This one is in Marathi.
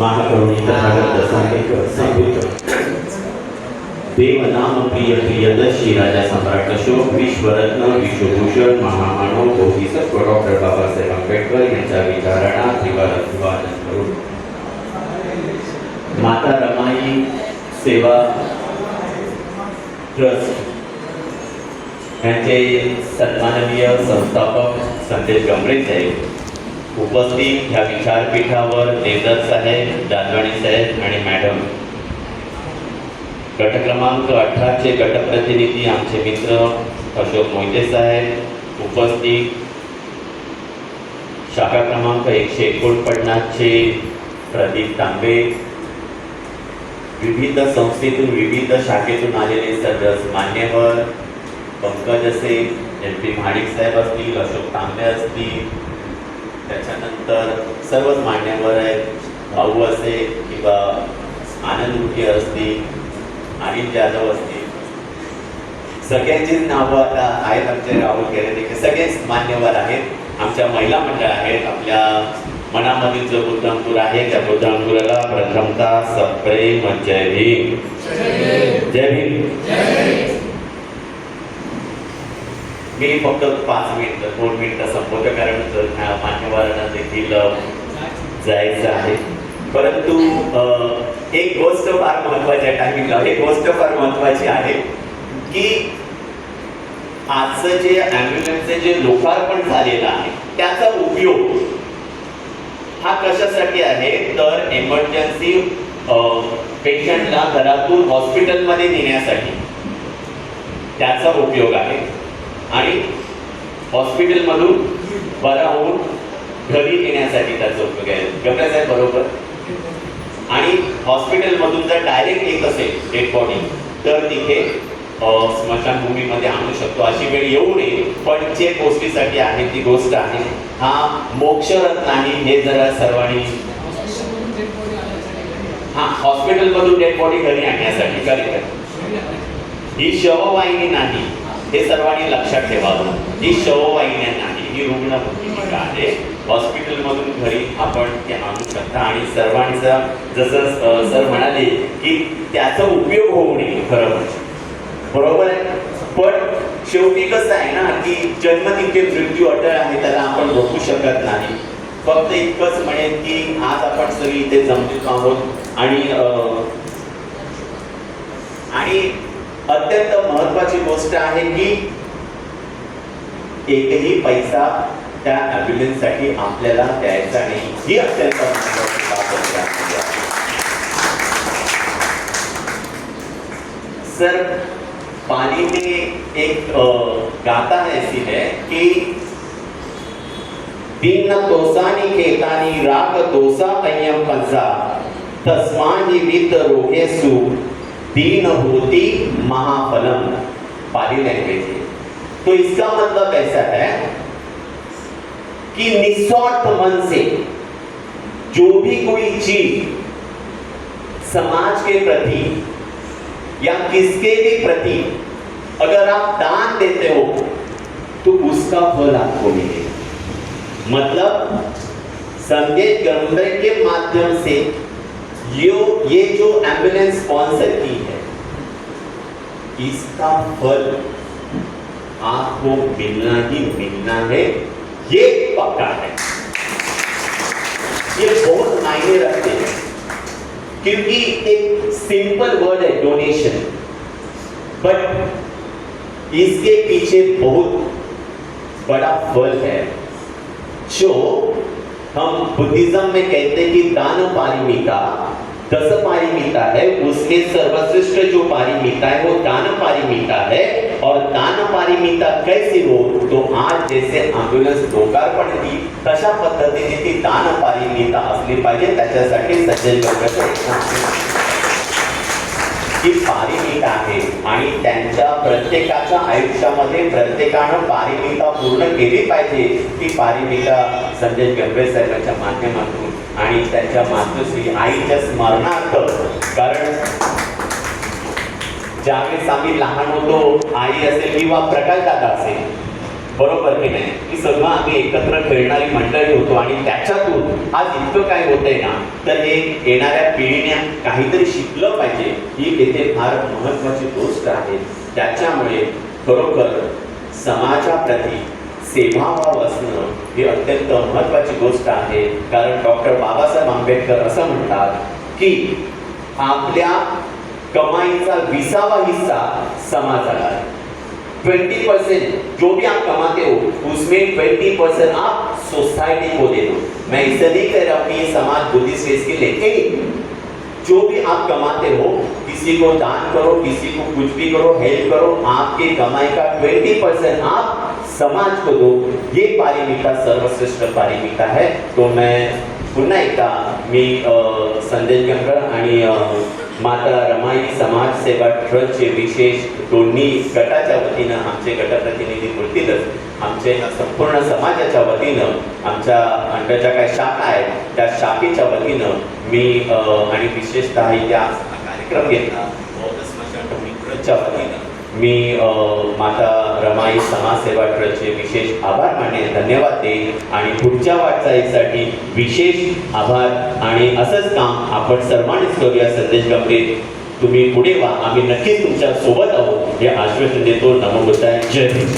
महाकरुणी तथागत सांगितलं सांगितलं देव नाम प्रिय प्रियदर्शी राजा सम्राट अशोक विश्वरत्न विश्वभूषण महामानव बोधिसत्व डॉक्टर बाबासाहेब आंबेडकर यांच्या विचारणा अभिवादन करून माता रमाई सेवा ट्रस्ट यांचे सन्माननीय संस्थापक संदेश गमरे साहेब उपस्थित ह्या विचारपीठावर देवदत्त साहेब दादवाणी साहेब आणि मॅडम गट क्रमांक 18 चे गटप्रतिनिधी आमचे मित्र अशोक मोहिते साहेब उपस्थित शाखा क्रमांक 149 चे प्रदीप तांबे विविध संस्थेतून विविध शाखेतून आलेले सर्व मान्यवर पंकज असेल एम पी महाडिक साहेब असतील अशोक तांबे असतील त्याच्यानंतर सर्वच मान्यवर आहेत भाऊ असे किंवा आनंद मुखी असतील अनिल जाधव असतील सगळ्यांचीच नावं आता आहेत आमचे राहुल केले सगळेच मान्यवर आहेत आमच्या महिला मंडळ आहेत आपल्या मनामधील जो बुद्धांपूर आहे त्या बुद्धांपुराला प्रथमतः सप्रेम जय भीम जय भीम मी फक्त 5 मिनिटं 2 मिनिटं संपवतो कारण मान्यवरांना देखील जायचं आहे परंतु एक गोष्ट फार महत्वाची आहे टायमिंगला एक गोष्ट फार महत्वाची आहे की आजचं जे ॲम्ब्युलन्सचे जे लोकार्पण झालेलं आहे त्याचा उपयोग हा कशासाठी आहे तर इमर्जन्सी पेशंटला घरातून हॉस्पिटलमध्ये नेण्यासाठी त्याचा उपयोग आहे आणि हॉस्पिटलमधून बरा होऊन घरी येण्यासाठी त्याचा उपयोग आहे गमरे साहेब बरोबर आणि हॉस्पिटलमधून जर डायरेक्ट येत असेल डेड बॉडी तर तिथे स्मशानभूमीमध्ये आणू शकतो अशी वेळ येऊ नये पण जे गोष्टीसाठी आहे ती गोष्ट आहे हा मोक्षरथ नाही हे जरा सर्वांनी हा हॉस्पिटलमधून डेड बॉडी घरी आणण्यासाठी करेक्ट ही शववाहिनी नाही हे सर्वांनी लक्षात ठेवावं ही शववाहिनी नाही ही रुग्णभूमिका आहे हॉस्पिटलमधून घरी आपण ते आणू शकता आणि सर्वांचा जसं सर म्हणाले की त्याचा उपयोग होऊ नये खरं म्हणजे बरोबर आहे पण शेवटी कसं आहे ना की जन्म तिथे मृत्यू अटळ आहे त्याला आपण रोखू शकत नाही फक्त इतकंच म्हणेन की आज आपण सगळी इथे जमलेलो आहोत आणि अत्यंत महत्वाची गोष्ट आहे की एकही पैसा त्या ॲम्ब्युलन्ससाठी आपल्याला द्यायचा नाही ही अत्यंत महत्वाची बाब आहे सर पानी में एक गाथा ऐसी है कि दीन तोसानी केतानी राग तोसा अय्यम पंजा तस्मानी वित रोगेसु दीन होती महाफलम पाली लैंग्वेज है तो इसका मतलब ऐसा है कि निस्वार्थ मन से जो भी कोई चीज समाज के प्रति या किसके भी प्रति अगर आप दान देते हो तो उसका फल आपको मिलेगा मतलब संदेश गमरे के माध्यम से ये जो एम्बुलेंस स्पॉन्सर की है इसका फल आपको मिलना ही मिलना है ये पक्का है ये बहुत मायने रखते हैं क्योंकि एक सिंपल वर्ड है डोनेशन बट इसके पीछे बहुत बड़ा फल है जो हम बुद्धिज्म में कहते हैं कि दान पारिमिता 10 पारिमिता है उसमें सर्वश्रेष्ठ जो पारिमिता है वो दान पारिमिता है और दान पारिमिता कैसी हो तो आज जैसे एम्ब्युलन्स लोकार्पण की तशा पद्धतीने ती दान पारिमिता असली पाहिजे त्याच्यासाठी सज्जन लोकांचं ही पारिमिता आहे आणि त्यांच्या प्रत्येकाच्या आयुष्यामध्ये प्रत्येकानं पारिमिता पूर्ण केली पाहिजे ती पारिमिता संजय गमरे साहेबांच्या माध्यमातून आणि त्यांच्या मातृश्री आईच्या स्मरणार्थ कारण ज्यावेळेस आम्ही लहान होतो आई असेल किंवा प्रकाश दादा असेल बरोबर की नाही, की सगळं आम्ही एकत्र खेळणारी मंडळी होतो आणि त्याच्यातून आज इतकं काय होतंय ना, तर हे येणाऱ्या पिढीने काहीतरी शिकलं पाहिजे ही येथे फार महत्वाची गोष्ट आहे. त्याच्यामुळे खरोखर समाजाप्रती सेवाभाव असणं ही अत्यंत महत्वाची गोष्ट आहे. कारण डॉक्टर बाबासाहेब आंबेडकर असं म्हणतात की आपल्या कमाईचा 20वां हिस्सा समाजाला है. 20% जो भी आप कमाते हो उसमें 20% आप सोसाइटी को दे दो. मैं इसे नहीं कह रहा हूं कि समाज बुद्धिस्ट है इसके, लेकिन जो भी आप कमाते हो किसी को दान करो, किसी को कुछ भी करो, हेल्प करो, आपके कमाई का 20% आप समाज को दो. ये पारिमिता सर्वश्रेष्ठ पारिमिता है. तो मैं पुन्हा एकदा मी संदेश गंगर आणि माता रमाई समाज सेवा ट्रस्टचे विशेष दोन्ही गटाच्या वतीनं आमचे गटप्रतिनिधी बोलतीलच, आमचे संपूर्ण समाजाच्या वतीनं आमच्या अंडर ज्या काही शाखा आहेत त्या शाखेच्या वतीनं मी आणि विशेषतः इथे आज हा कार्यक्रम घेतला ट्रस्टच्या वतीनं मी माता रमाई समाज सेवा ट्रस्टचे विशेष आभार मानणे, धन्यवाद देईन आणि पुढच्या वाटचालीसाठी विशेष आभार. आणि असंच काम आपण सर्वांनीच करूया. संदेश गंभीर तुम्ही पुढे व्हा, आम्ही नक्कीच तुमच्या सोबत आहोत हे आश्वासन देतो. नमो बुद्धाय. जय हिंद.